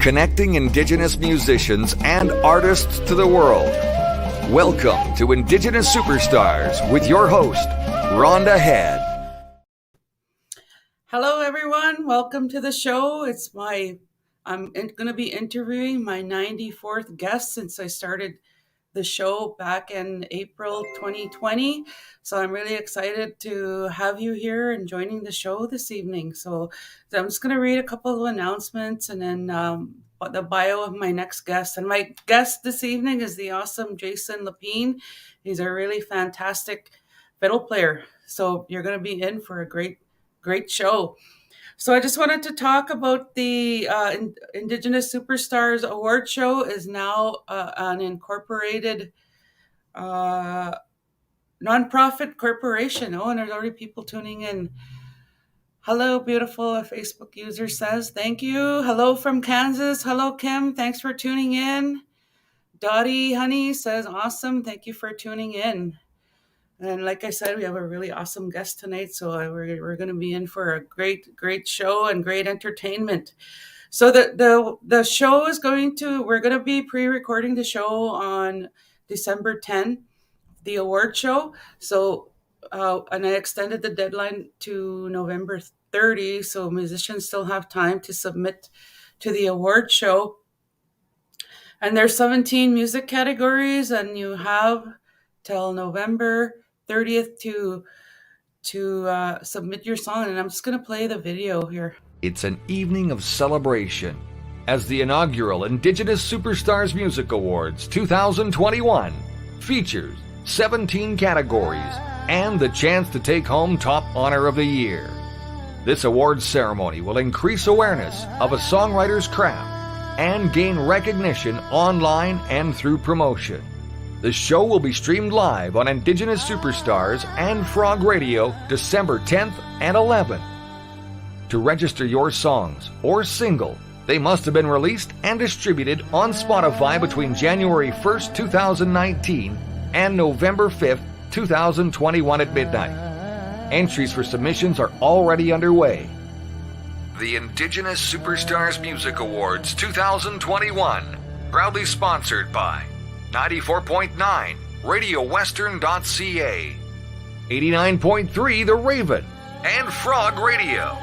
connecting Indigenous musicians and artists to the world. Welcome to Indigenous Superstars with your host, Rhonda Head. Hello, everyone. Welcome to the show. I'm going to be interviewing my 94th guest since I started the show back in April 2020. So I'm really excited to have you here and joining the show this evening. So I'm just going to read a couple of announcements and then the bio of my next guest. And my guest this evening is the awesome Jason Lepine. He's a really fantastic fiddle player. So you're going to be in for a great show. So I just wanted to talk about the Indigenous Superstars Award Show is now an incorporated nonprofit corporation. Oh, and there's already people tuning in. Hello, beautiful, a Facebook user says. Thank you. Hello from Kansas. Hello, Kim. Thanks for tuning in. Dottie Honey says, awesome. Thank you for tuning in. And like I said, we have a really awesome guest tonight, so we're going to be in for a great show and great entertainment. So the show is we're going to be pre-recording the show on December 10, the award show. So and I extended the deadline to November 30, so musicians still have time to submit to the award show. And there's 17 music categories, and you have till November 30th to submit your song, and I'm just going to play the video here. It's an evening of celebration as the inaugural Indigenous Superstars Music Awards 2021 features 17 categories and the chance to take home top honor of the year. This awards ceremony will increase awareness of a songwriter's craft and gain recognition online and through promotion. The show will be streamed live on Indigenous Superstars and Frog Radio December 10th and 11th. To register your songs or single, they must have been released and distributed on Spotify between January 1st, 2019 and November 5th, 2021 at midnight. Entries for submissions are already underway. The Indigenous Superstars Music Awards 2021, proudly sponsored by 94.9 RadioWestern.ca, 89.3 The Raven, and Frog Radio.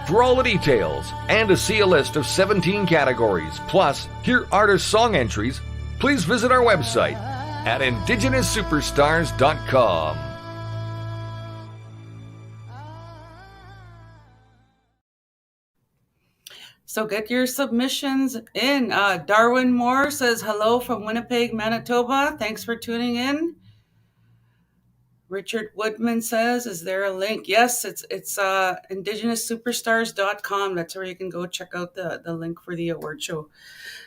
For all the details and to see a list of 17 categories, plus hear artist song entries, please visit our website at indigenousuperstars.com. So get your submissions in. Darwin Moore says hello from Winnipeg, Manitoba. Thanks for tuning in. Richard Woodman says, is there a link? Yes, it's indigenousuperstars.com. That's where you can go check out the link for the award show.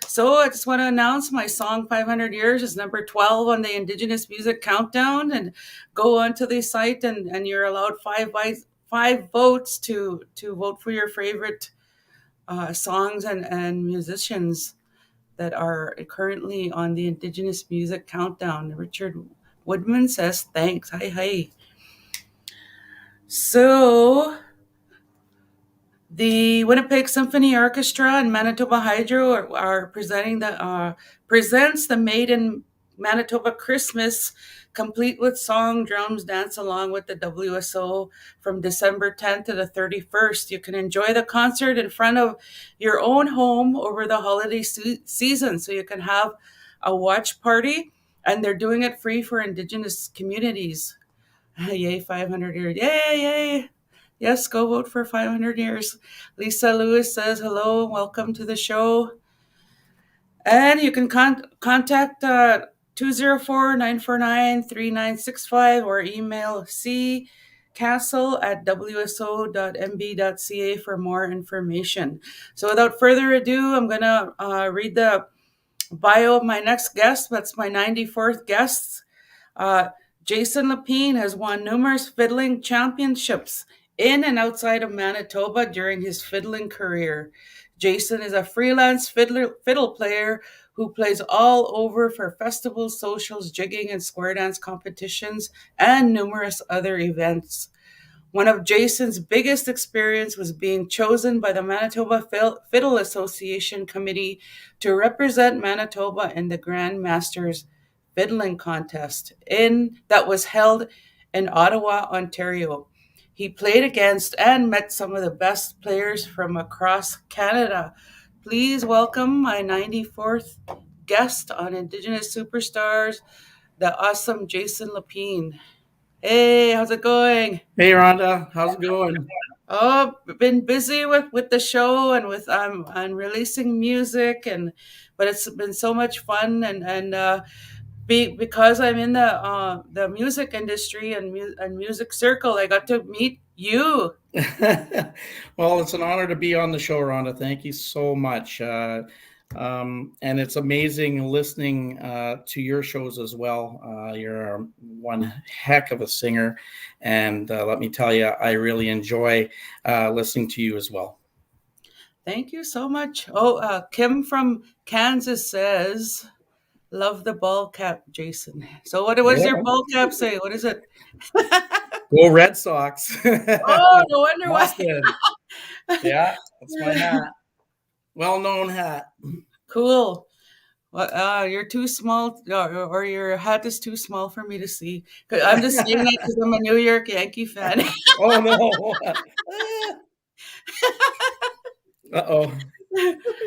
So I just want to announce my song 500 Years is number 12 on the Indigenous Music Countdown. And go onto the site and you're allowed five votes to vote for your favorite songs and musicians that are currently on the Indigenous Music Countdown. Richard Woodman says thanks. Hi. So the Winnipeg Symphony Orchestra and Manitoba Hydro are presents the Made in Manitoba Christmas, complete with song, drums, dance along with the WSO from December 10th to the 31st. You can enjoy the concert in front of your own home over the holiday season. So you can have a watch party, and they're doing it free for Indigenous communities. Yay, 500 years. Yay. Yes, go vote for 500 years. Lisa Lewis says, hello, welcome to the show. And you can contact 204-949-3965 or email ccastle@wso.mb.ca for more information. So without further ado, I'm going to read the bio of my next guest. That's my 94th guest. Jason Lepine has won numerous fiddling championships in and outside of Manitoba during his fiddling career. Jason is a freelance fiddle player who plays all over for festivals, socials, jigging, and square dance competitions, and numerous other events. One of Jason's biggest experience was being chosen by the Manitoba Fiddle Association Committee to represent Manitoba in the Grand Masters Fiddling Contest that was held in Ottawa, Ontario. He played against and met some of the best players from across Canada. Please welcome my 94th guest on Indigenous Superstars, the awesome Jason Lepine. Hey, how's it going? Hey Rhonda, how's it going? Oh, been busy with the show and with and releasing music, but it's been so much fun, because I'm in the music industry and music circle, I got to meet you. Well, it's an honor to be on the show, Rhonda. Thank you so much. And it's amazing listening to your shows as well. You're one heck of a singer. And let me tell you, I really enjoy listening to you as well. Thank you so much. Oh, Kim from Kansas says, love the ball cap, Jason. So what does your ball cap say? What is it? Go Red Sox. Oh, no wonder why. Yeah, that's my hat. Well-known hat. Cool. Well, you're too small, or your hat is too small for me to see. I'm just saying that because I'm a New York Yankee fan. Oh no. Uh-oh.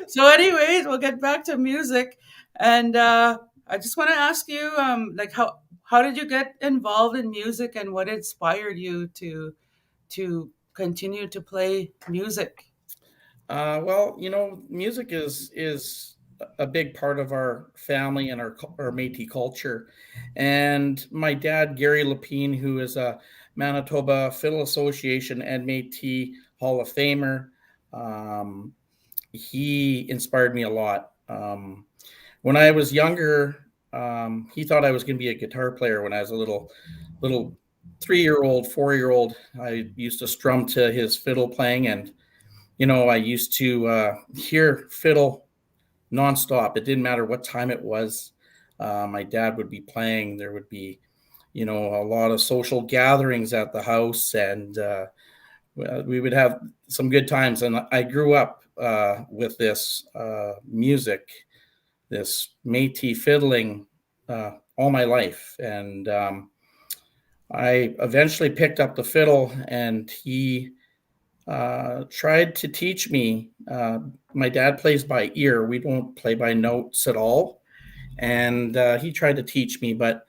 So anyways, we'll get back to music. And I just want to ask you, like how did you get involved in music, and what inspired you to continue to play music? Well, music is a big part of our family and our Métis culture. And my dad, Gary Lepine, who is a Manitoba Fiddle Association and Métis Hall of Famer, he inspired me a lot. When I was younger, he thought I was going to be a guitar player when I was a little 3-year-old, 4-year-old. I used to strum to his fiddle playing, and I used to hear fiddle nonstop. It didn't matter what time it was. My dad would be playing. There would be, a lot of social gatherings at the house, and we would have some good times. And I grew up with this music, this Métis fiddling all my life. And I eventually picked up the fiddle, and he tried to teach me. My dad plays by ear. We don't play by notes at all. And he tried to teach me, but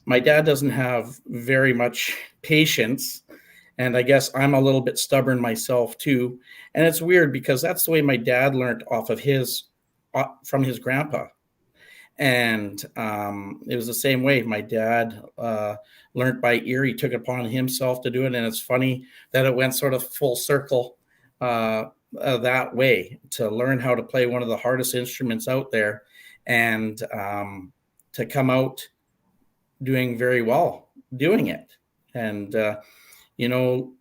my dad doesn't have very much patience. And I guess I'm a little bit stubborn myself too. And it's weird because that's the way my dad learned off of from his grandpa. And it was the same way. My dad learned by ear. He took it upon himself to do it. And it's funny that it went sort of full circle that way, to learn how to play one of the hardest instruments out there, and to come out doing very well doing it. And,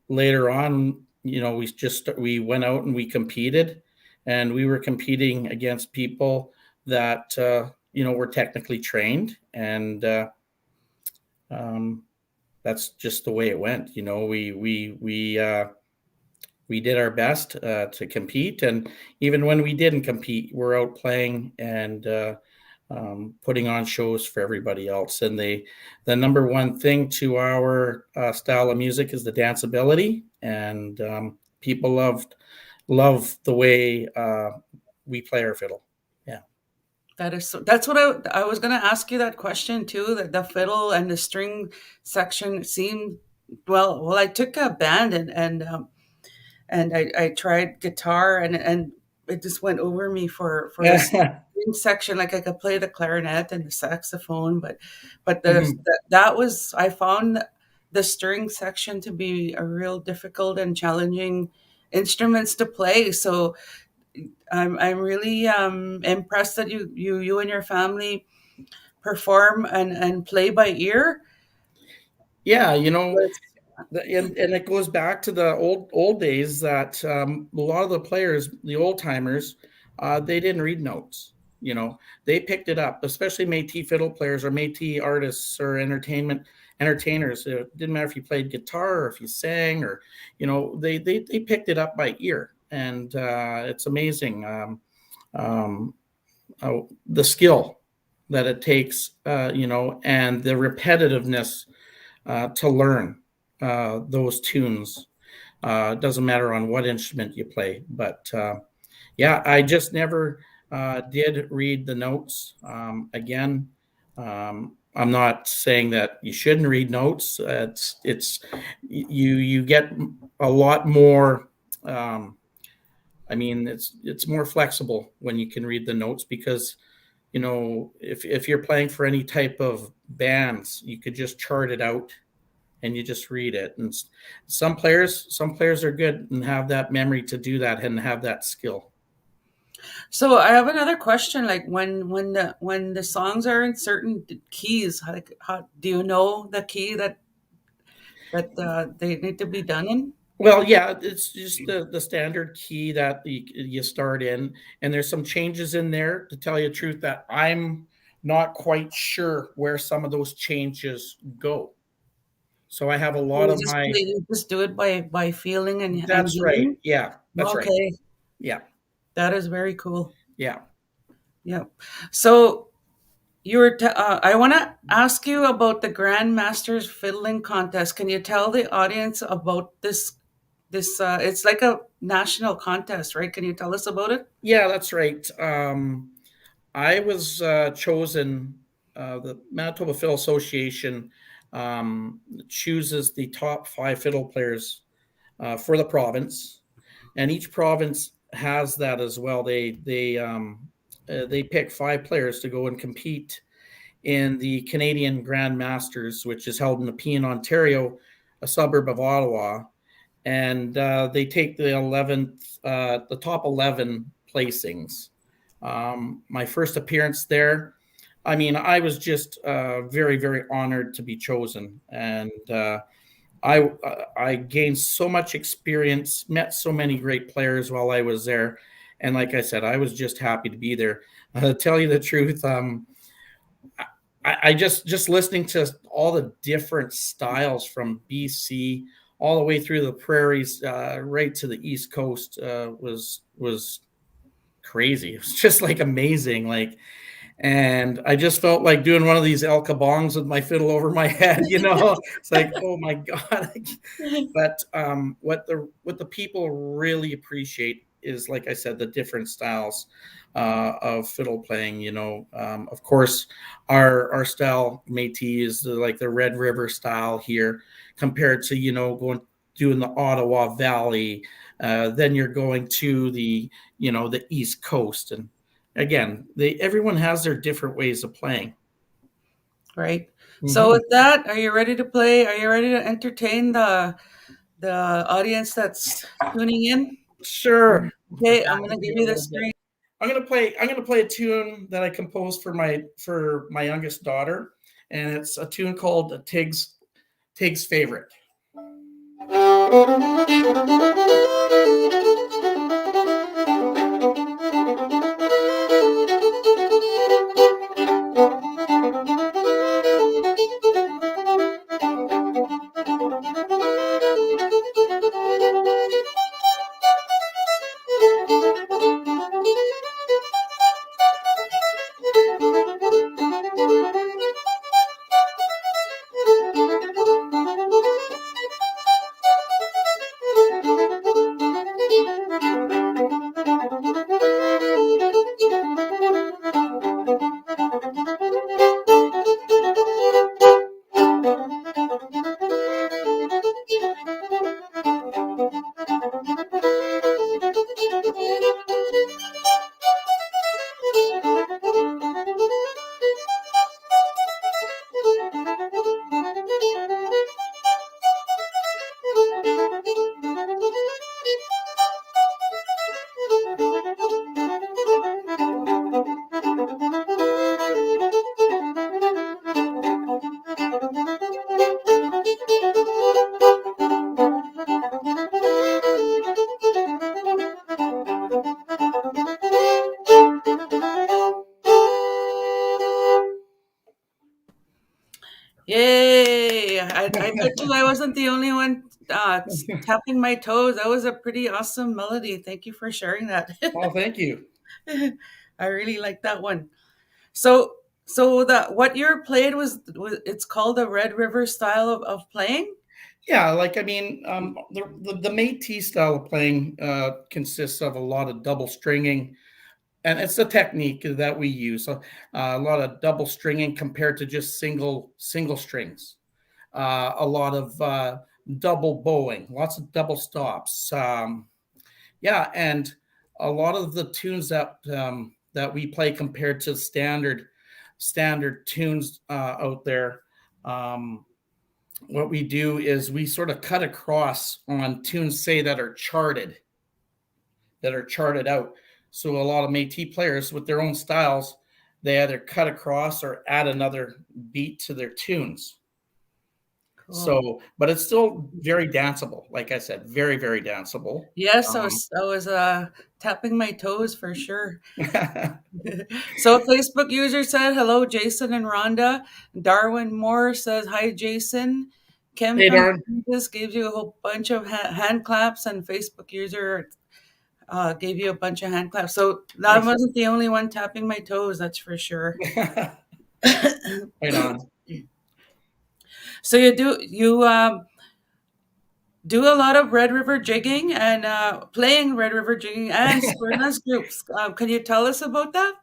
later on, we went out and we competed, and we were competing against people that, were technically trained. And that's just the way it went. We did our best to compete. And even when we didn't compete, we're out playing and putting on shows for everybody else. And the number one thing to our style of music is the danceability. And people love the way we play our fiddle. Yeah. That's what I was going to ask you that question too, that the fiddle and the string section seemed, well, I took a band and I tried guitar, and it just went over me for the string section. Like I could play the clarinet and the saxophone, but that was, I found the string section to be a real difficult and challenging instruments to play. So I'm really impressed that you and your family perform and play by ear. Yeah, and it goes back to the old days that a lot of the players, the old timers, they didn't read notes. they picked it up, especially Métis fiddle players or Métis artists or entertainers. It didn't matter if you played guitar or if you sang, or they picked it up by ear, and it's amazing the skill that it takes, and the repetitiveness to learn those tunes. It doesn't matter on what instrument you play, but I just never did read the notes. Again, I'm not saying that you shouldn't read notes. You get a lot more. It's more flexible when you can read the notes, because if you're playing for any type of bands, you could just chart it out and you just read it. And some players are good and have that memory to do that and have that skill. So I have another question. Like when the songs are in certain keys, how do you know the key that they need to be done in? Well, yeah, it's just the standard key that you start in, and there's some changes in there, to tell you the truth, that I'm not quite sure where some of those changes go. So I have a lot of my. You just do it by feeling and. That's right. Yeah, that's right. Okay. Yeah. That is very cool. Yeah. Yeah. So you were. I want to ask you about the Grand Masters Fiddling Contest. Can you tell the audience about this? It's like a national contest, right? Can you tell us about it? Yeah, that's right. I was chosen. The Manitoba Fiddle Association chooses the top 5 fiddle players for the province, and each province has that as well. They pick 5 players to go and compete in the Canadian Grand Masters, which is held in Lepine, Ontario, a suburb of Ottawa, and they take the top 11 placings. My first appearance there, I was just very, very honored to be chosen, and I gained so much experience, met so many great players while I was there, and like I said, I was just happy to be there. To tell you the truth, I just listening to all the different styles from BC all the way through the prairies, right to the East Coast, was crazy. It was just like amazing, and I just felt like doing one of these El Kabongs with my fiddle over my head, It's like, oh my God. But what the people really appreciate is, like I said, the different styles of fiddle playing. Of course, our style, Métis, is like the Red River style here, compared to doing the Ottawa Valley. Then you're going to the the East Coast, and again, everyone has their different ways of playing. Right. Mm-hmm. So with that, are you ready to play? Are you ready to entertain the audience that's tuning in? Sure. Okay, I'm gonna give you the screen. I'm gonna play a tune that I composed for my youngest daughter, and it's a tune called Tig's Favorite. I bet you I wasn't the only one tapping my toes. That was a pretty awesome melody. Thank you for sharing that. Oh, thank you. I really like that one. So that what you played was it's called the Red River style of playing? Yeah, like I mean, the Métis style of playing consists of a lot of double stringing, and it's the technique that we use. So a lot of double stringing compared to just single strings. A lot of double bowing, lots of double stops. Yeah, and a lot of the tunes that we play compared to standard tunes out there. What we do is we sort of cut across on tunes, say, that are charted out. So a lot of Métis players with their own styles, they either cut across or add another beat to their tunes. Cool. So, but it's still very danceable. Like I said, very, very danceable. Yes, I was tapping my toes for sure. So Facebook user said, hello, Jason and Rhonda. Darwin Moore says, hi, Jason. Kim Hey, from Darn. Kansas gives you a whole bunch of hand claps, and Facebook user gave you a bunch of hand claps. So that Nice. wasn't the only one tapping my toes, that's for sure. Right on. So you do a lot of Red River jigging and playing Red River jigging and freelance groups. Can you tell us about that?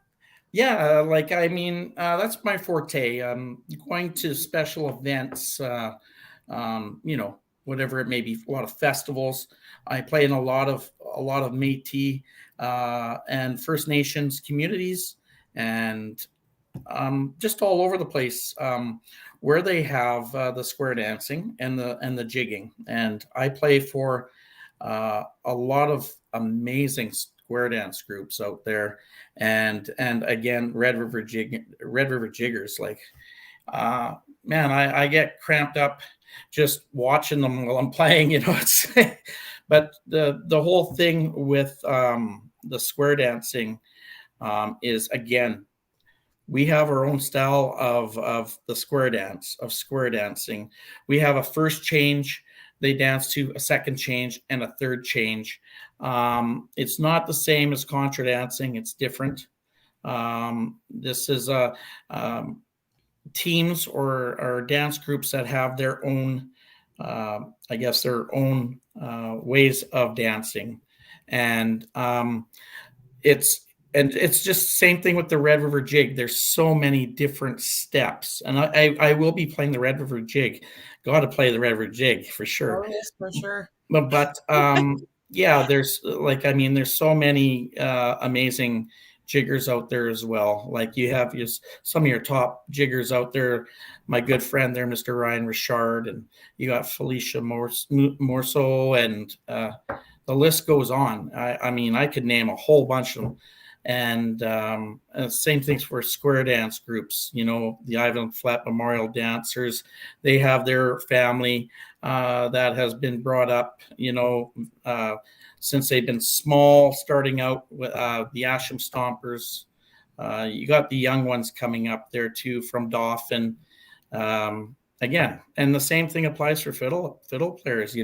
Yeah, like I mean, that's my forte. Going to special events, whatever it may be, a lot of festivals. I play in a lot of Métis and First Nations communities, and just all over the place where they have the square dancing and the jigging. And I play for a lot of amazing square dance groups out there, and again, Red River Jiggers. Like, man, I get cramped up just watching them while I'm playing. It's but the whole thing with the square dancing is, again, we have our own style of the square dancing. We have a first change, they dance to a second change and a third change. It's not the same as contra dancing, it's different. This is teams or dance groups that have their own, their own ways of dancing. And it's just the same thing with the Red River Jig. There's so many different steps, and I will be playing the Red River Jig. Got to play the Red River Jig for sure. Oh, yes, for sure. But yeah, there's so many amazing jiggers out there as well. Like you have some of your top jiggers out there. My good friend there, Mr. Ryan Richard, and you got Felicia Morso, and the list goes on. I could name a whole bunch of them. And same things for square dance groups. The Ivan Flat Memorial Dancers, they have their family that has been brought up, since they've been small, starting out with the Asham Stompers. You got the young ones coming up there too from Dauphin. Again, and the same thing applies for fiddle players.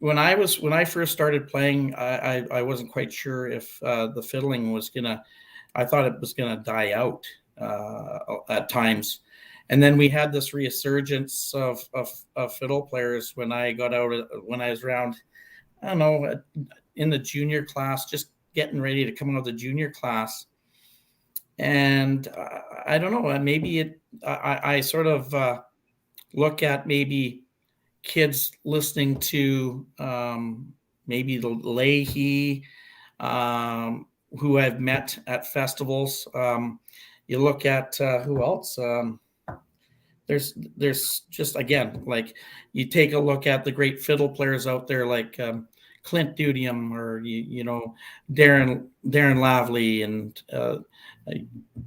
When I first started playing, I wasn't quite sure if the fiddling was I thought it was gonna die out at times. And then we had this resurgence of fiddle players when I got out, when I was around, I don't know, in the junior class, just getting ready to come out of the junior class. And I don't know, maybe I sort of look at maybe kids listening to maybe the Leahy, who I've met at festivals. You look at who else? There's just, again, like you take a look at the great fiddle players out there, like Clint Dudium, or Darren Lavely, and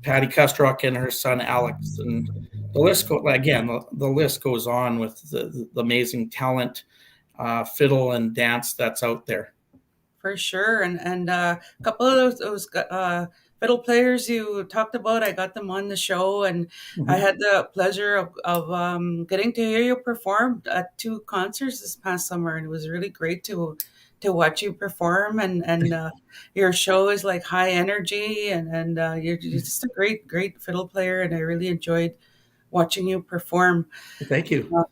Patty Custrock and her son Alex, and the list the list goes on with the amazing talent, fiddle and dance that's out there. for sure. And a couple of those fiddle players you talked about, I got them on the show, and I had the pleasure of getting to hear you perform at 2 concerts this past summer, and it was really great to watch you perform. And your show is like high energy, and you're just a great fiddle player, and I really enjoyed watching you perform. Thank you.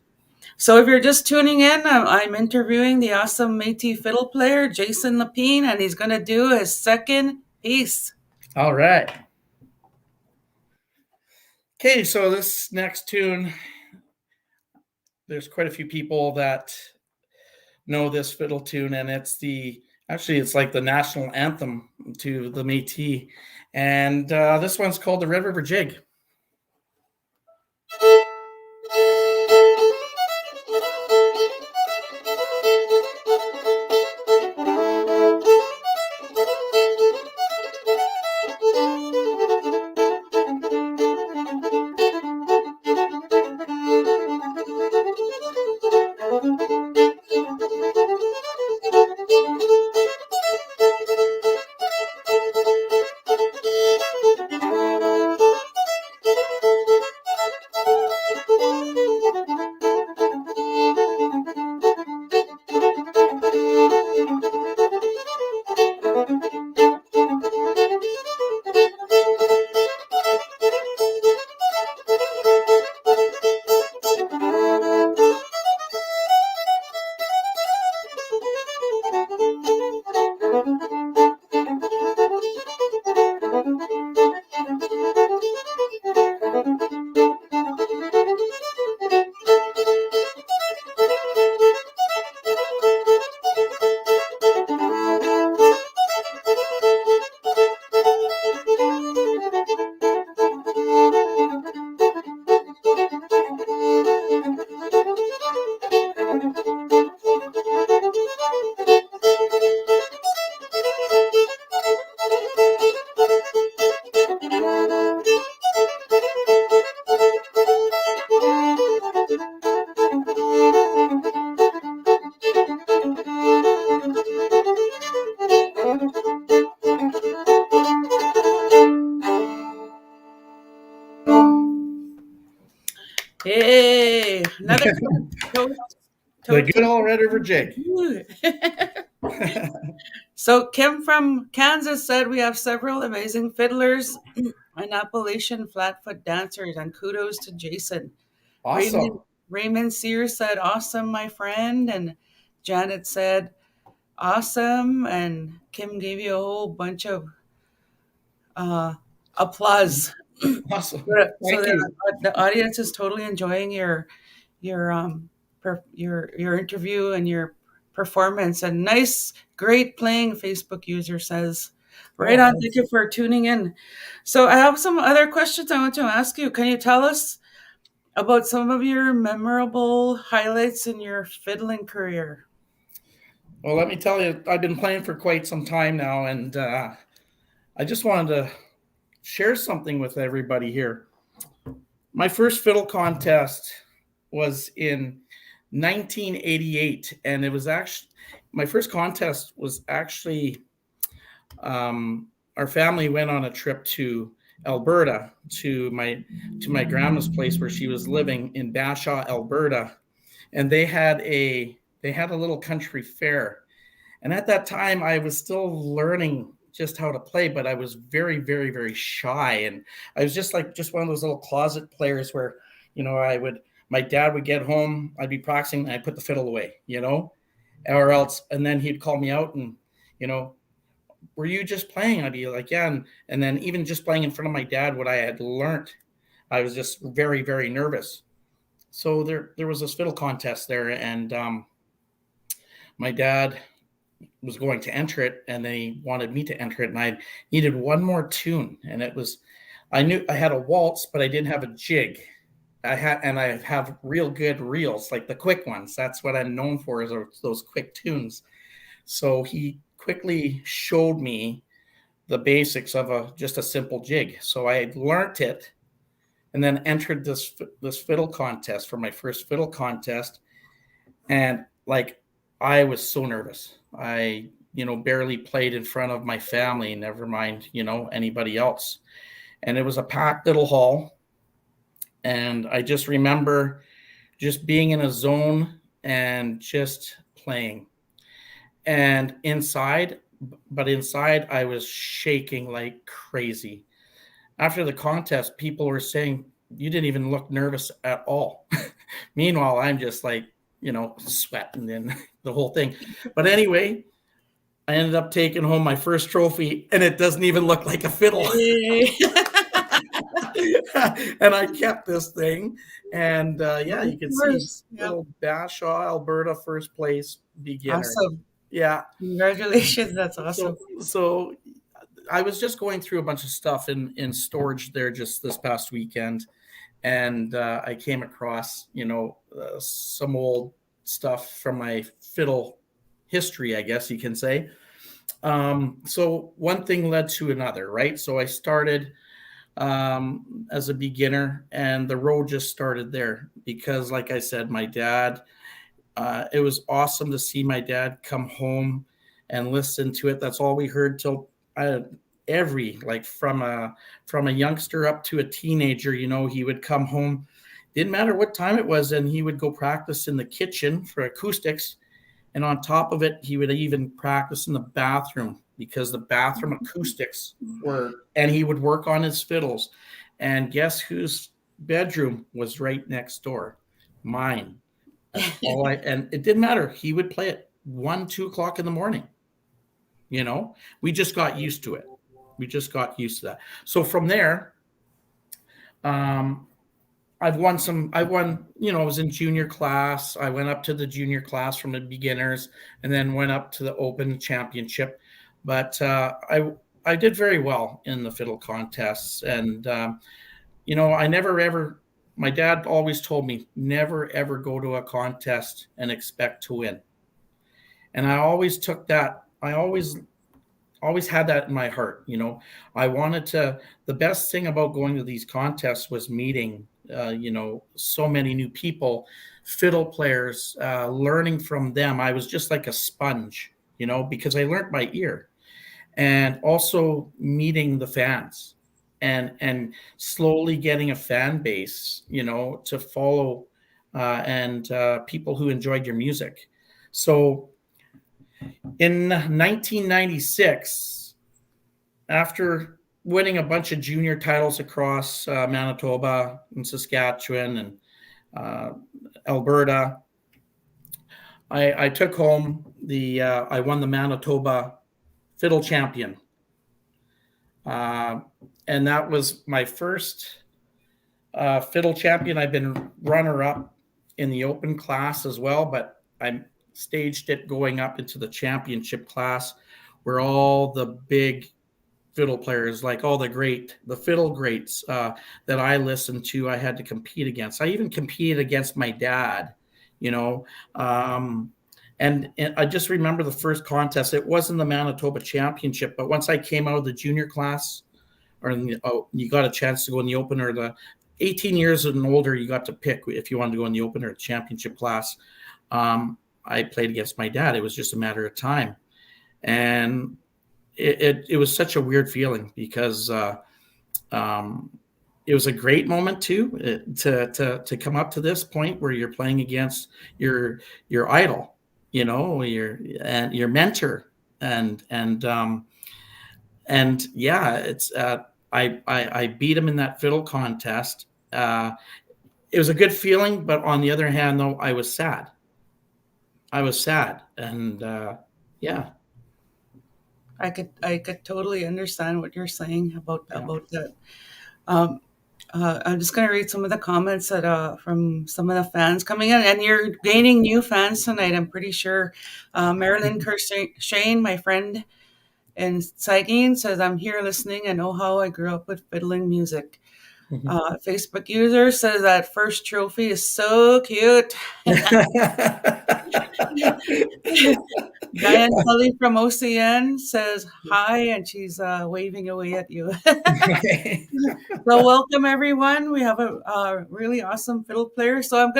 So if you're just tuning in, I'm interviewing the awesome Métis fiddle player, Jason Lepine, and he's going to do his second piece. All right. Okay, so this next tune, there's quite a few people that know this fiddle tune, and it's like the national anthem to the Métis. And this one's called the Red River Jig. Hey, another The good old Red River Jig. So Kim from Kansas said we have several amazing fiddlers and Appalachian flatfoot dancers, and kudos to Jason. Awesome. Raymond Sears said, awesome, my friend. And Janet said, awesome. And Kim gave you a whole bunch of applause. Awesome. So the audience is totally enjoying your interview and your performance. And nice, great playing, Facebook user says. Right on. Thank you for tuning in. So I have some other questions I want to ask you. Can you tell us about some of your memorable highlights in your fiddling career? Well, let me tell you, I've been playing for quite some time now, and I just wanted to share something with everybody here. My first fiddle contest was in 1988, and it was actually my first contest was actually our family went on a trip to Alberta to my grandma's place where she was living in Bashaw, Alberta, and they had a little country fair. And at that time, I was still learning just how to play, but I was very, very, very shy. And I was just one of those little closet players where, my dad would get home, I'd be practicing, and I'd put the fiddle away, or else, and then he'd call me out and, were you just playing? I'd be like, yeah. And then even just playing in front of my dad, what I had learned, I was just very, very nervous. So there was this fiddle contest there, and my dad was going to enter it, and then he wanted me to enter it, and I needed one more tune, and I knew I had a waltz, but I didn't have a jig. I have real good reels, like the quick ones. That's what I'm known for, is those quick tunes. So he quickly showed me the basics of just a simple jig. So I had learned it, and then entered this fiddle contest for my first fiddle contest, and I was so nervous. I barely played in front of my family, never mind, anybody else. And it was a packed little hall. And I just remember just being in a zone and just playing. And inside I was shaking like crazy. After the contest, people were saying, you didn't even look nervous at all. Meanwhile, I'm just like, sweating and the whole thing. But anyway, I ended up taking home my first trophy, and it doesn't even look like a fiddle. And I kept this thing. And you can see little Bashaw, Alberta, first place beginner. Awesome. Yeah. Congratulations. That's awesome. So I was just going through a bunch of stuff in storage there just this past weekend. And I came across, some old stuff from my fiddle history, I guess you can say. So one thing led to another, right? So I started as a beginner, and the road just started there because, like I said, my dad, it was awesome to see my dad come home and listen to it. That's all we heard till from a youngster up to a teenager, he would come home, didn't matter what time it was, and he would go practice in the kitchen for acoustics. And on top of it, he would even practice in the bathroom because the bathroom acoustics and he would work on his fiddles. And guess whose bedroom was right next door? Mine. And it didn't matter. He would play at 1, 2 o'clock in the morning. We just got used to it. We just got used to that. So from there, I was in junior class. I went up to the junior class from the beginners and then went up to the open championship. But I did very well in the fiddle contests. And, I never ever, my dad always told me, never ever go to a contest and expect to win. And I always took that. I always had that in my heart. I wanted the best thing about going to these contests was meeting, so many new people, fiddle players, learning from them. I was just like a sponge, because I learned by ear, and also meeting the fans and slowly getting a fan base, to follow, and people who enjoyed your music. So in 1996, after winning a bunch of junior titles across Manitoba and Saskatchewan and Alberta, I took home I won the Manitoba Fiddle Champion. And that was my first fiddle champion. I've been runner-up in the open class as well, but I staged it going up into the championship class where all the big fiddle players, like all the fiddle greats that I listened to, I had to compete against. I even competed against my dad, and I just remember the first contest. It wasn't the Manitoba Championship, but once I came out of the junior class, you got a chance to go in the open, or the 18 years and older, you got to pick if you wanted to go in the open or championship class. I played against my dad. It was just a matter of time. And it was such a weird feeling because it was a great moment too, to come up to this point where you're playing against your idol, your mentor, and yeah, it's I beat him in that fiddle contest. It was a good feeling, but on the other hand, though, I was sad. And yeah. I could totally understand what you're saying about that. I'm just going to read some of the comments that from some of the fans coming in, and you're gaining new fans tonight, I'm pretty sure. Marilyn Shane, my friend in Seguin, says, I'm here listening and know how I grew up with fiddling music. Facebook user says that first trophy is so cute. Diane Tully from OCN says hi, and she's waving away at you. So welcome everyone. We have a really awesome fiddle player. So I'm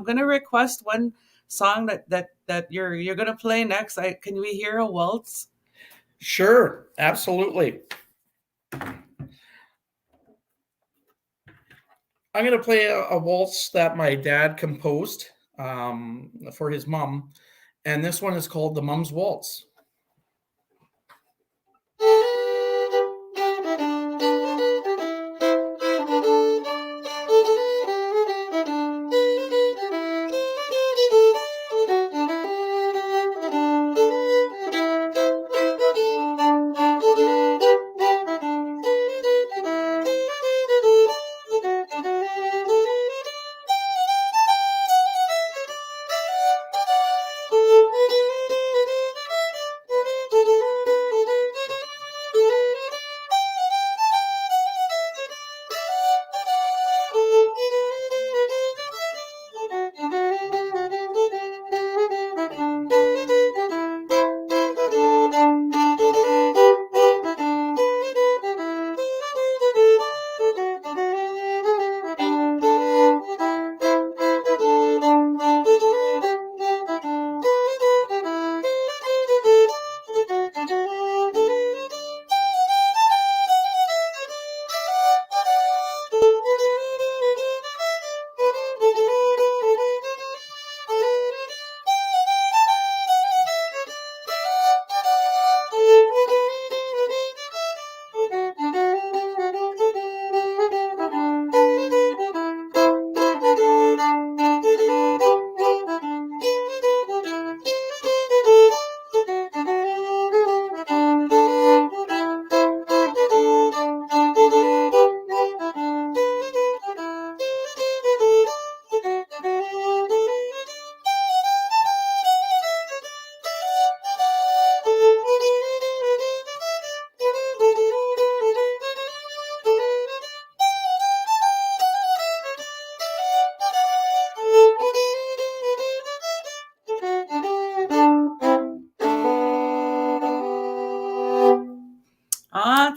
gonna request one song that you're gonna play next? Can we hear a waltz? Sure, absolutely. I'm going to play a waltz that my dad composed for his mom, and this one is called the Mum's Waltz.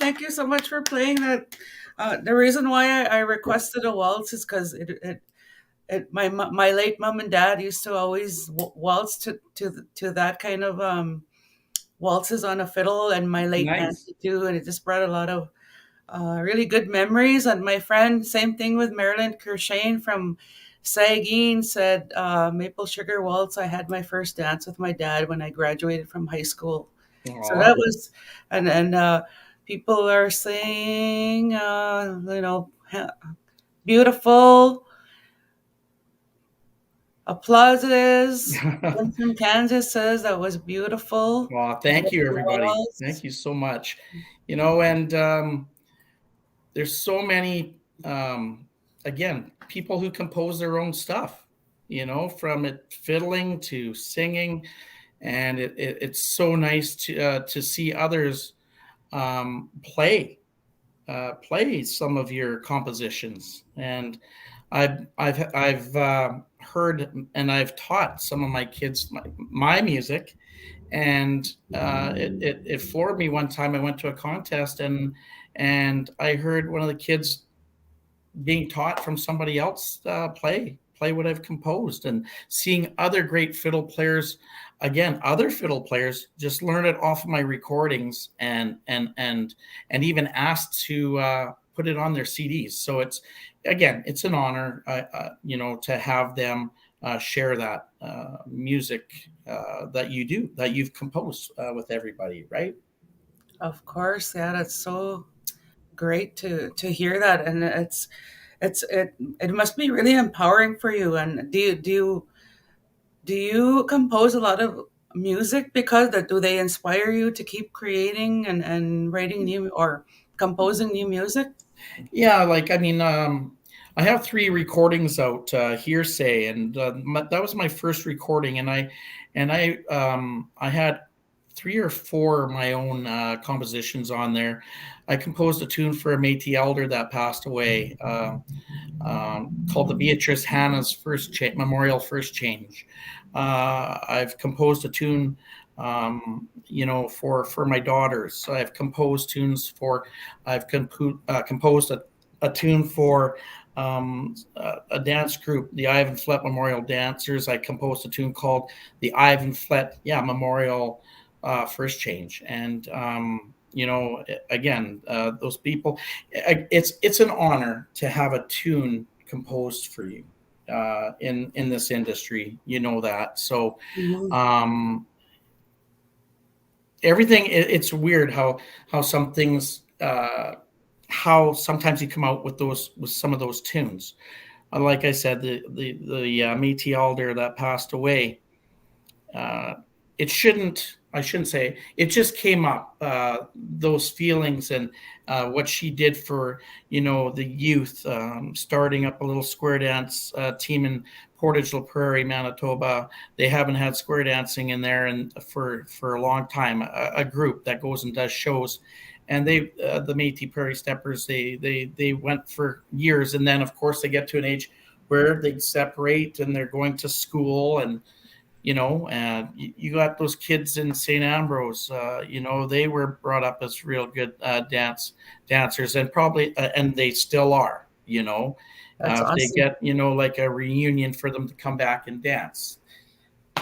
Thank you so much for playing that. The reason why I requested a waltz is because my late mom and dad used to always waltz to that kind of waltzes on a fiddle, and my late Nice. auntie too, and it just brought a lot of really good memories. And my friend, same thing with Marilyn Kershane from Saugeen, said Maple Sugar Waltz. I had my first dance with my dad when I graduated from high school. So Aw. that was, and people are saying, beautiful applauses. One from Kansas says that was beautiful. Well, thank you, everybody. Thank you so much. And there's so many, again, people who compose their own stuff, from it fiddling to singing. And it's so nice to see others play some of your compositions. And I've heard and I've taught some of my kids my music, and it floored me one time. I went to a contest and I heard one of the kids being taught from somebody else play what I've composed, and seeing other great fiddle players, other fiddle players just learn it off of my recordings and even asked to put it on their CDs. So it's an honor, to have them share that music that you've composed with everybody, right? Of course, yeah, that's so great to hear that, and it must be really empowering for you. And do you compose a lot of music, because do they inspire you to keep creating and writing new or composing new music? Yeah, I have 3 recordings out, Hearsay, and that was my first recording, and I had 3 or 4 of my own compositions on there. I composed a tune for a Métis elder that passed away, called the Beatrice Hannah's Memorial First Change. I've composed a tune, for my daughters. So I've composed tunes for. I've composed a tune for a dance group, the Ivan Flett Memorial Dancers. I composed a tune called the Ivan Flett Memorial First Change. And, again, those people, it's an honor to have a tune composed for you in this industry. You know that. So everything, it's weird how some things, how sometimes you come out with some of those tunes. Like I said, the Métis elder that passed away, I shouldn't say, it just came up, those feelings and what she did for, the youth, starting up a little square dance team in Portage La Prairie, Manitoba. They haven't had square dancing in there and for a long time, a group that goes and does shows. And the Métis Prairie Steppers, they went for years. And then, of course, they get to an age where they separate and they're going to school. And, you got those kids in St. Ambrose, they were brought up as real good dancers and probably, and they still are, That's awesome. They get, like a reunion for them to come back and dance.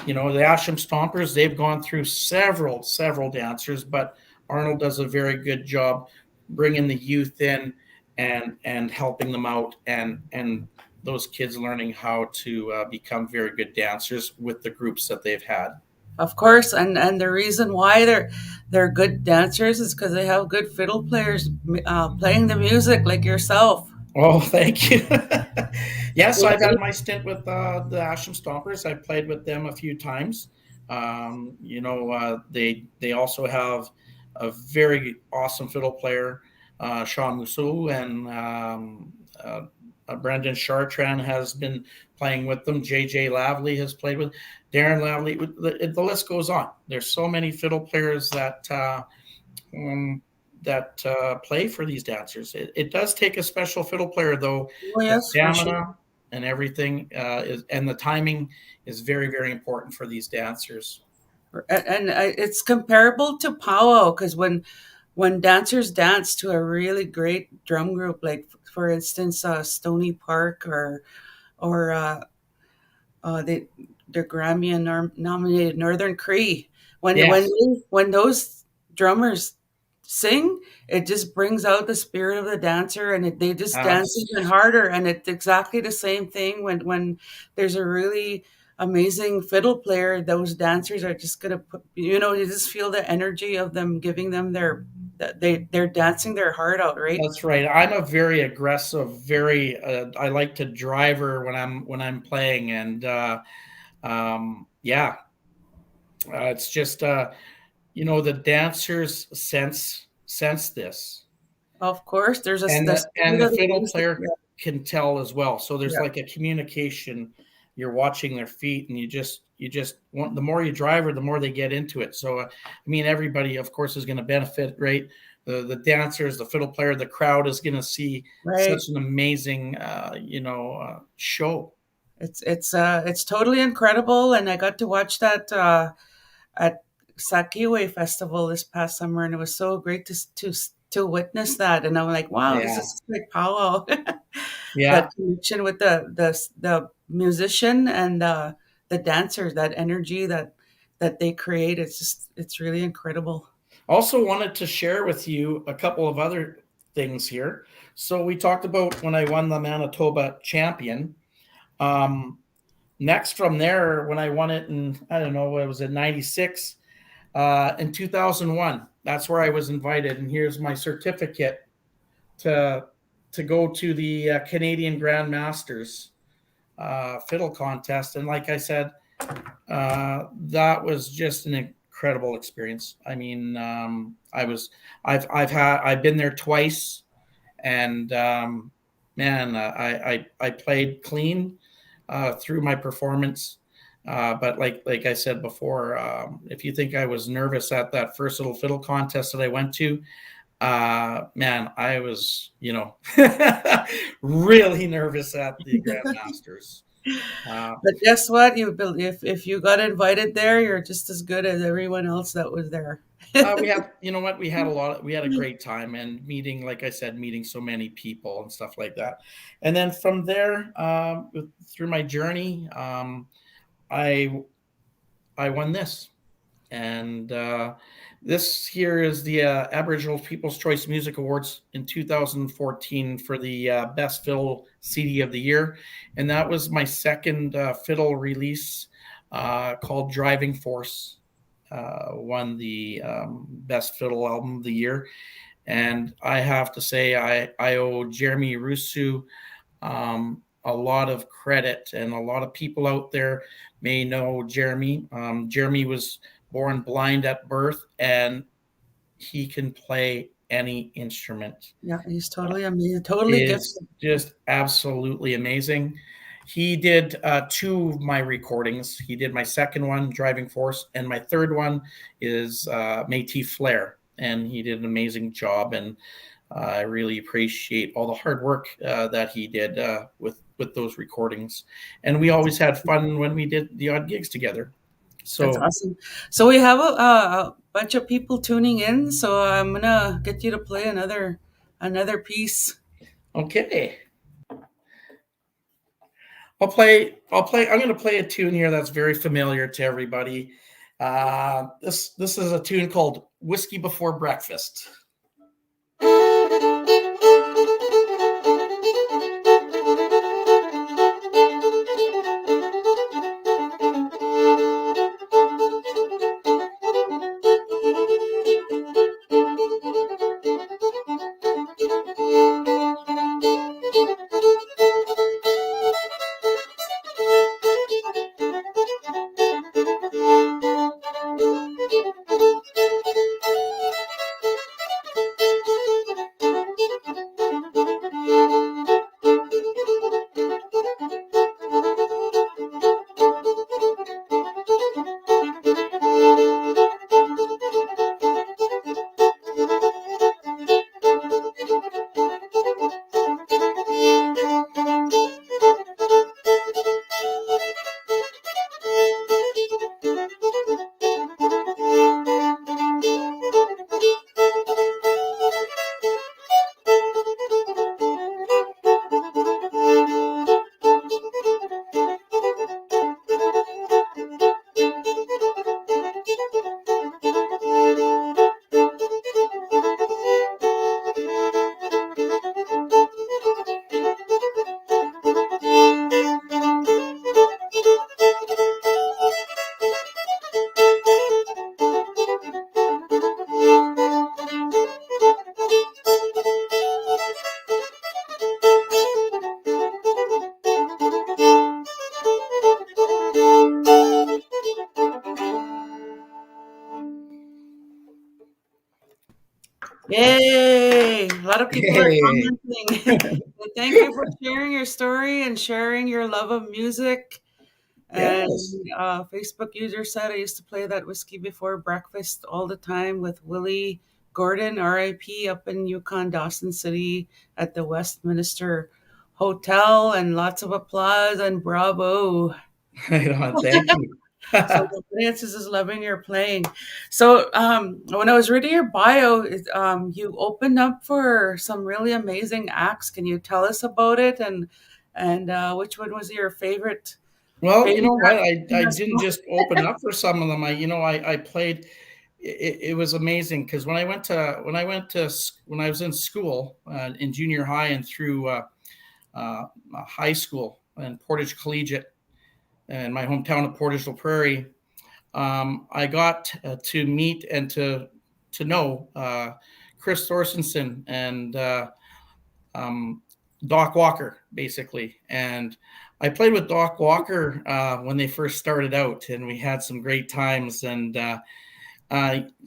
The Asham Stompers, they've gone through several dancers, but Arnold does a very good job bringing the youth in and helping them out and those kids learning how to become very good dancers with the groups that they've had. Of course, and the reason why they're good dancers is because they have good fiddle players playing the music like yourself. Oh, thank you. Yes, I've had my stint with the Asham Stompers. I've played with them a few times. They also have a very awesome fiddle player, Sean Mousseau, and Brendan Chartrand has been playing with them. JJ Lavely has played with Darren Lavely. The list goes on. There's so many fiddle players that play for these dancers. It does take a special fiddle player, though. Oh, yes, Stamina and everything and the timing is very, very important for these dancers. And it's comparable to powwow because when dancers dance to a really great drum group, like for instance, Stony Park or the Grammy nominated Northern Cree, when those drummers sing, it just brings out the spirit of the dancer, and they just dance even harder. And it's exactly the same thing when there's a really amazing fiddle player. Those dancers are just gonna put, you just feel the energy of them, giving them they're dancing their heart out, right? That's right. I'm a very aggressive, I like to drive her when I'm playing, and it's just the dancers sense this. Of course, there's and the fiddle player can tell as well. So there's like a communication. You're watching their feet, and you just want, the more you drive her, the more they get into it. So everybody, of course, is going to benefit, right? The dancers, the fiddle player, the crowd is going to see such an amazing, show. It's totally incredible, and I got to watch that at Sakiwe Festival this past summer, and it was so great to witness that. And I'm like, wow, this is like powwow. That connection with the musician and the dancer, that energy that they create, it's really incredible. Also wanted to share with you a couple of other things here. So we talked about when I won the Manitoba champion. Next from there, when I won it in, I don't know, it was in 96, in 2001, that's where I was invited. And here's my certificate to go to the Canadian Grand Masters Fiddle Contest. And like I said, that was just an incredible experience. I've been there twice, and I played clean through my performance. But like I said before, if you think I was nervous at that first little fiddle contest that I went to, I was, really nervous at the Grand Masters. But guess what? If you got invited there, you're just as good as everyone else that was there. We had, you know what, we had a great time and meeting, like I said, meeting so many people and stuff like that. And then from there, through my journey, I won this. And this here is the Aboriginal People's Choice Music Awards in 2014 for the Best Fiddle CD of the Year. And that was my second fiddle release called Driving Force. Won the Best Fiddle Album of the Year. And I have to say, I owe Jeremy Rusu a lot of credit, and a lot of people out there may know Jeremy. Jeremy was born blind at birth, and he can play any instrument. Yeah, he's totally amazing, totally Is gifted. just absolutely amazing. He did two of my recordings. He did my second one, Driving Force, and my third one is Metis Flair, and he did an amazing job. And I really appreciate all the hard work that he did with those recordings. And we always had fun when we did the odd gigs together. That's So, awesome. So we have a bunch of people tuning in. So I'm gonna get you to play another piece. okay. I'm going to play a tune here that's very familiar to everybody. This is a tune called Whiskey Before Breakfast. Yay! A lot of people are Hey. commenting. Thank you for sharing your story and sharing your love of music. And Yes. Facebook user said I used to play that Whiskey Before Breakfast all the time with Willie Gordon, RIP, up in Yukon, Dawson City at the Westminster Hotel, and lots of applause and bravo. Right on. Thank you. So Francis is loving your playing. So when I was reading your bio, you opened up for some really amazing acts. Can you tell us about it, and which one was your favorite? Well, you Favorite know what? I act? didn't just open up for some of them. I played. It was amazing because when I was in school in junior high and through high school in Portage Collegiate in my hometown of Portage La Prairie, I got to meet and to know Chris Thorstensen and Doc Walker, basically. And I played with Doc Walker when they first started out, and we had some great times. And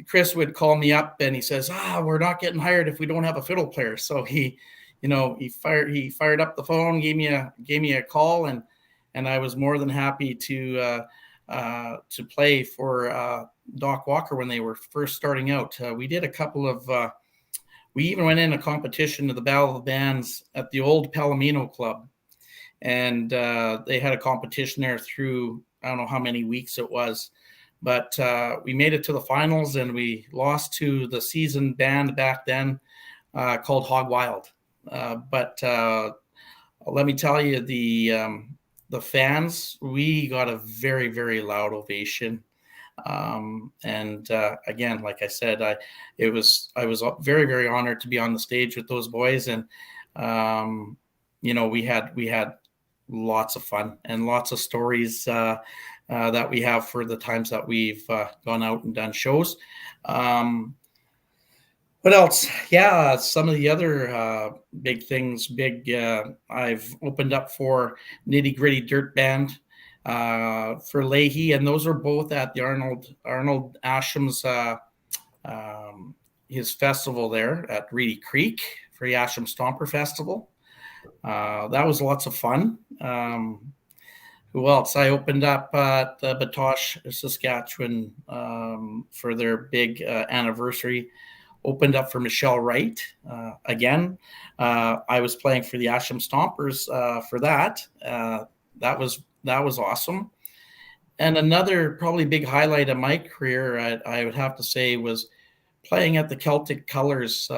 Chris would call me up, and he says, "We're not getting hired if we don't have a fiddle player." So he fired up the phone, gave me a call, and I was more than happy to play for Doc Walker when they were first starting out. We did a couple of. We even went in a competition to the Battle of the Bands at the old Palomino Club, and they had a competition there through I don't know how many weeks it was, but we made it to the finals, and we lost to the seasoned band back then called Hog Wild. But let me tell you, the fans, we got a very, very loud ovation. And again, like I said, I was very, very honored to be on the stage with those boys, and we had lots of fun and lots of stories that we have for the times that we've gone out and done shows. What else? Yeah, some of the other big things. I've opened up for Nitty Gritty Dirt Band for Leahy, and those are both at the Arnold Asham's his festival there at Reedy Creek for the Asham Stomper Festival. That was lots of fun. Who else? I opened up at Batoche, Saskatchewan for their big anniversary. Opened up for Michelle Wright again. I was playing for the Asham Stompers for that. That was awesome. And another probably big highlight of my career, I would have to say, was playing at the Celtic Colors,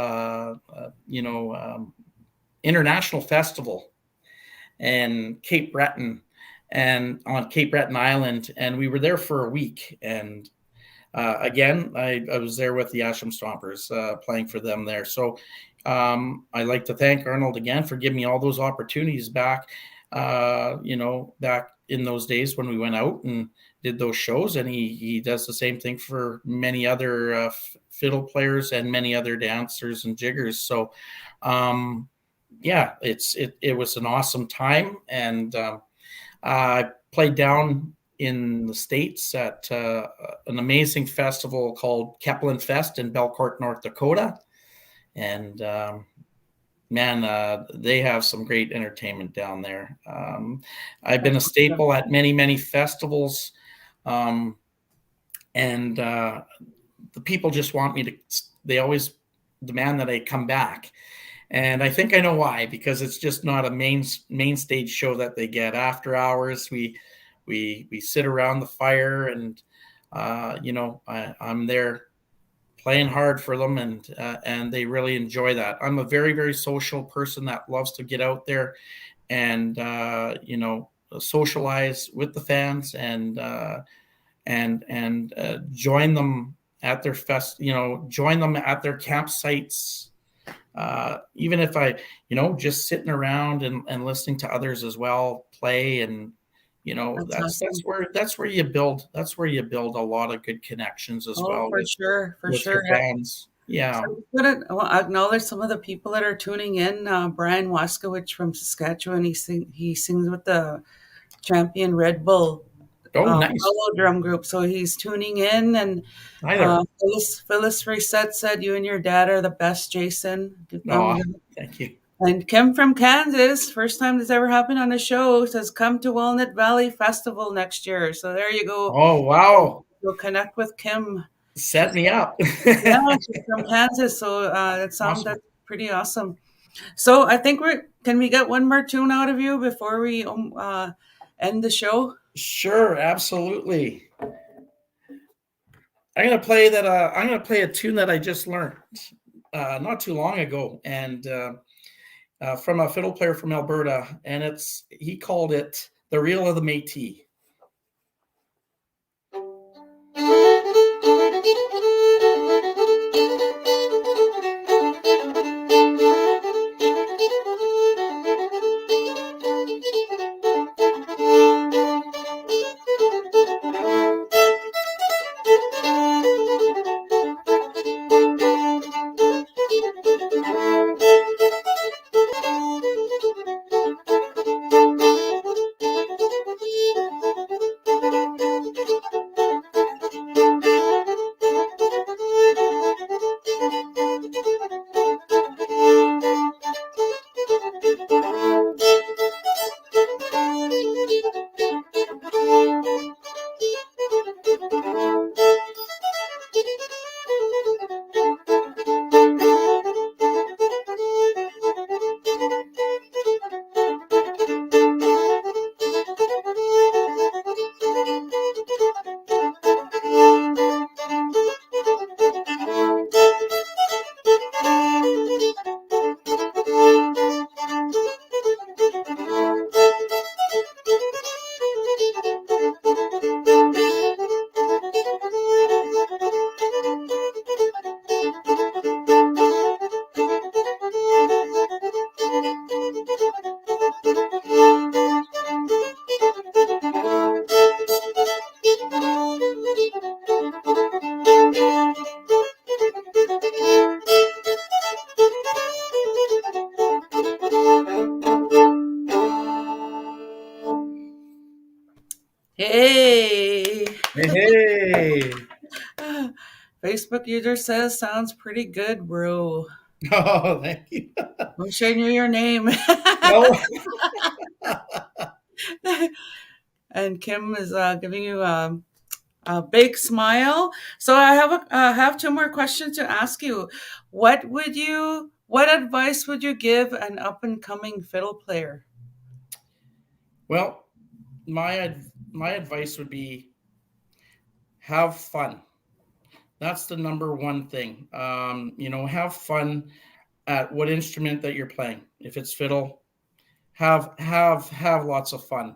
International Festival in Cape Breton, and on Cape Breton Island, and we were there for a week. And again, I was there with the Asham Stompers, playing for them there. So I'd like to thank Arnold again for giving me all those opportunities back, back in those days when we went out and did those shows. And he does the same thing for many other fiddle players and many other dancers and jiggers. So it was an awesome time. And I played down in the States at an amazing festival called Kepplin Fest in Belcourt, North Dakota. And they have some great entertainment down there. I've been a staple at many, many festivals. And the people just want me to, they always demand that I come back. And I think I know why, because it's just not a main stage show that they get. After hours, we sit around the fire, and I'm there playing hard for them, and they really enjoy that. I'm a very, very social person that loves to get out there and socialize with the fans and join them at their join them at their campsites. Even if I, just sitting around and listening to others as well play, and that's awesome. that's where you build a lot of good connections as well. For sure. Fans. Yeah. So I want to acknowledge some of the people that are tuning in. Brian Waskowicz from Saskatchewan. He sings with the Champion Red Bull. Nice. Drum group. So he's tuning in, and Phyllis Reset said, "You and your dad are the best, Jason." Thank you. And Kim from Kansas, first time this ever happened on the show, says, "Come to Walnut Valley Festival next year." So there you go. Oh, wow. You'll connect with Kim. Set me up. Yeah, she's from Kansas. So that sounds awesome. That's pretty awesome. So I think can we get one more tune out of you before we end the show? Sure, absolutely. I'm gonna play a tune that I just learned not too long ago, and from a fiddle player from Alberta, and he called it "The Reel of the Métis." Hey. Hey. Facebook user says sounds pretty good, bro. Oh, thank you. Wishing you your name. No. And Kim is giving you a big smile. So I have two more questions to ask you. What advice would you give an up and coming fiddle player? Well, my advice would be have fun. That's the number one thing. Have fun at what instrument that you're playing. If it's fiddle, have lots of fun.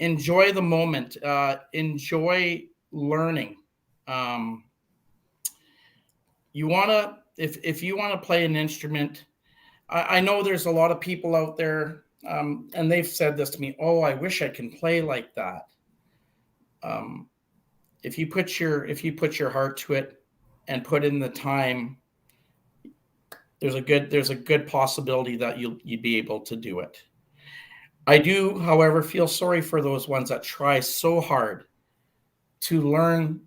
Enjoy the moment. Enjoy learning. You wanna if you want to play an instrument. I know there's a lot of people out there, and they've said this to me. Oh, I wish I can play like that. If you put your heart to it and put in the time, there's a good possibility that you'd be able to do it. I do, however, feel sorry for those ones that try so hard to learn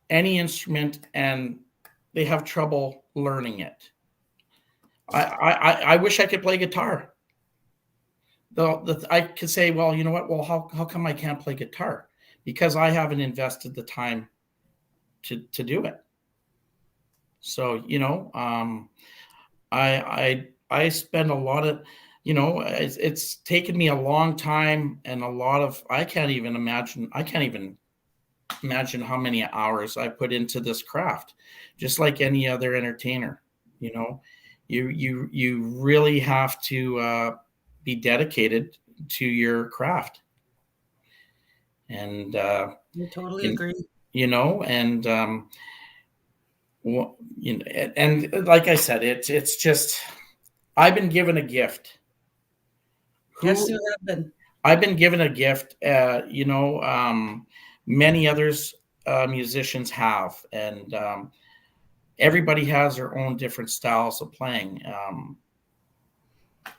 any instrument and they have trouble learning it. I wish I could play guitar. I could say, well, you know what? Well, how come I can't play guitar? Because I haven't invested the time to do it. So, I spend a lot of, it's taken me a long time and I can't even imagine how many hours I put into this craft, just like any other entertainer. You really have to be dedicated to your craft. And I totally agree. And like I said, it's just I've been given a gift. Yes, you have been. I've been given a gift. Many others musicians have, and everybody has their own different styles of playing.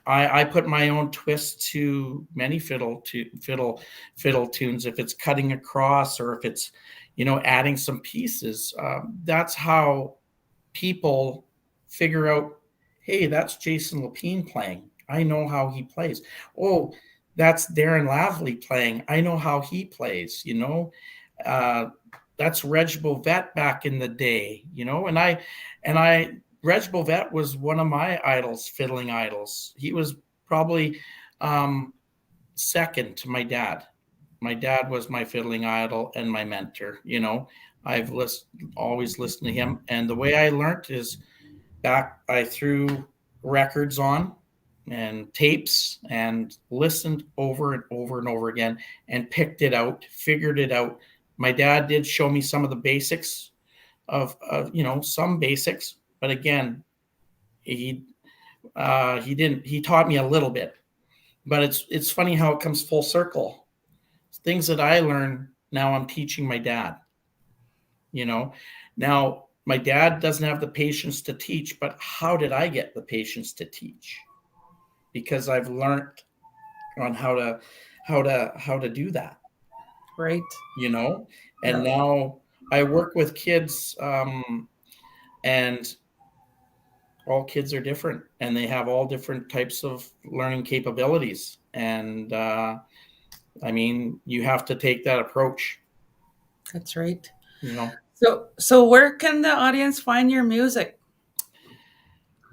I put my own twist to many fiddle tunes. If it's cutting across or if it's, adding some pieces, that's how people figure out, hey, that's Jason Lepine playing. I know how he plays. Oh, that's Darren Lavely playing. I know how he plays, that's Reg Bovet back in the day, and Reg Bovet was one of my idols, fiddling idols. He was probably second to my dad. My dad was my fiddling idol and my mentor. I've always listened to him. And the way I learned is I threw records on and tapes and listened over and over and over again and picked it out, figured it out. My dad did show me some of the basics of some basics. But again, he didn't. He taught me a little bit, but it's funny how it comes full circle. Things that I learned now I'm teaching my dad. Now my dad doesn't have the patience to teach, but how did I get the patience to teach? Because I've learned on how to do that. Right. And now I work with kids, and all kids are different and they have all different types of learning capabilities. And you have to take that approach. That's right. So where can the audience find your music?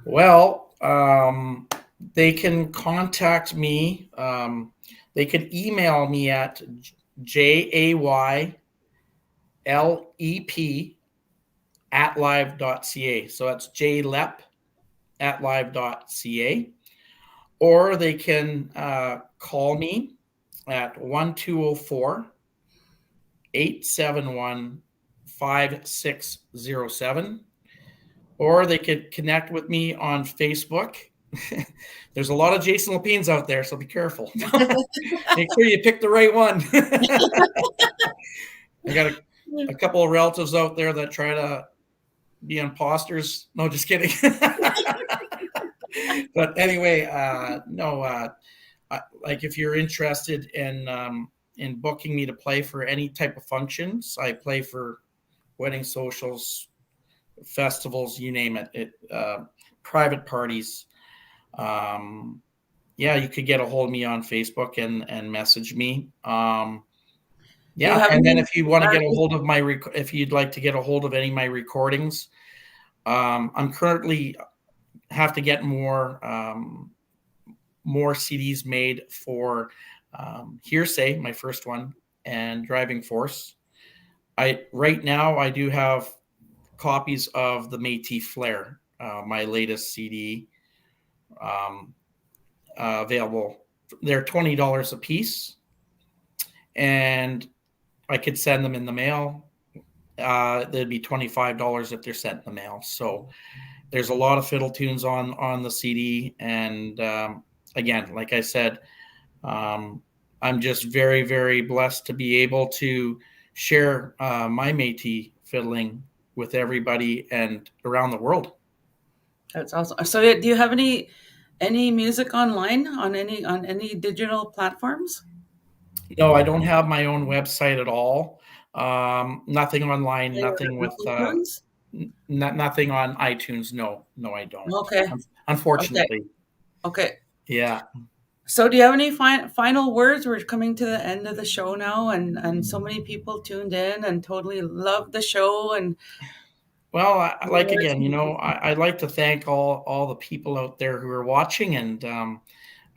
Well, they can contact me. They can email me at jaylep@live.ca. So that's jaylep@live.ca. Or they can call me at 1204-871-5607. Or they could connect with me on Facebook. There's a lot of Jason Lepines out there, so be careful. Make sure you pick the right one. I got a couple of relatives out there that try to be imposters. No, just kidding. But anyway, like if you're interested in in booking me to play for any type of functions. I play for wedding socials, festivals, you name it, private parties. Yeah, you could get a hold of me on Facebook and message me. Yeah, and then if you want to get a hold of if you'd like to get a hold of any of my recordings, I'm currently have to get more CDs made for Hearsay, my first one, and Driving Force. Right now I do have copies of the Metis Flair, my latest CD, available. They're $20 a piece, and I could send them in the mail. They'd be $25 if they're sent in the mail. So there's a lot of fiddle tunes on the CD. And again, like I said, I'm just very, very blessed to be able to share my Métis fiddling with everybody and around the world. That's awesome. So do you have any music online on any digital platforms? No, I don't have my own website at all. Nothing online, nothing with nothing on iTunes. No, I don't. Okay. Unfortunately. Okay. Yeah. So do you have any final words? We're coming to the end of the show now, and so many people tuned in and totally loved the show. And well, I'd like to thank all the people out there who are watching, and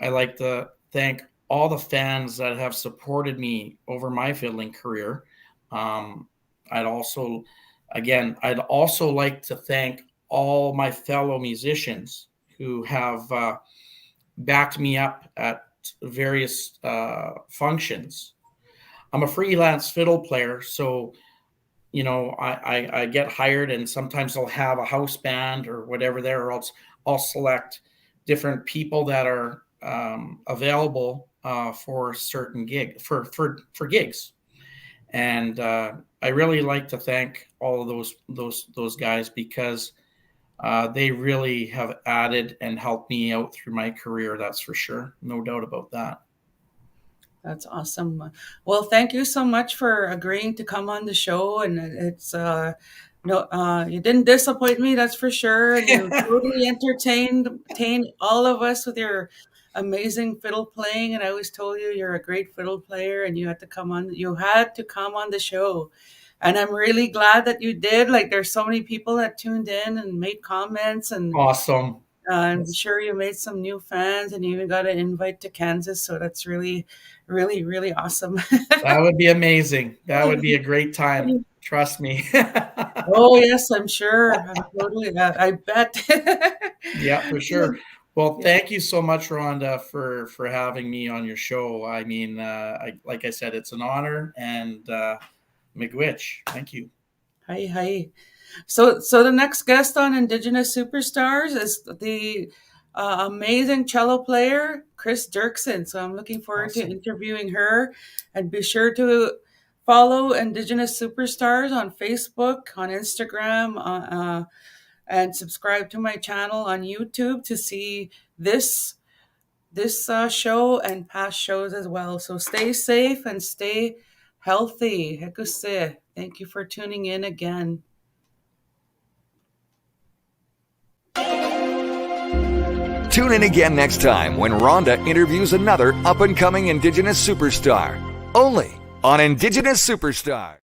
I like to thank all the fans that have supported me over my fiddling career. I'd also like to thank all my fellow musicians who have backed me up at various functions. I'm a freelance fiddle player, so I get hired, and sometimes I'll have a house band or whatever there, or else I'll select different people that are available for certain for gigs. And I really like to thank all of those guys, because they really have added and helped me out through my career. That's for sure. No doubt about that. That's awesome. Well, thank you so much for agreeing to come on the show. And it's you didn't disappoint me, that's for sure. And you totally entertained all of us with your amazing fiddle playing. And I always told you you're a great fiddle player, and you had to come on the show. And I'm really glad that you did. Like, there's so many people that tuned in and made comments, and awesome. I'm sure you made some new fans, and you even got an invite to Kansas. So that's really, really, really awesome. That would be amazing. That would be a great time. Trust me. Oh, yes, I'm sure. I bet. Yeah, for sure. Well, thank you so much, Rhonda, for having me on your show. I mean, like I said, it's an honor, and miigwech. Thank you. Hi. So the next guest on Indigenous Superstars is the amazing cello player, Chris Dirksen. So I'm looking forward to interviewing her. And be sure to follow Indigenous Superstars on Facebook, on Instagram, and subscribe to my channel on YouTube to see this show and past shows as well. So stay safe and stay healthy. Hekuse. Thank you for tuning in again. Tune in again next time when Rhonda interviews another up-and-coming Indigenous superstar. Only on Indigenous Superstar.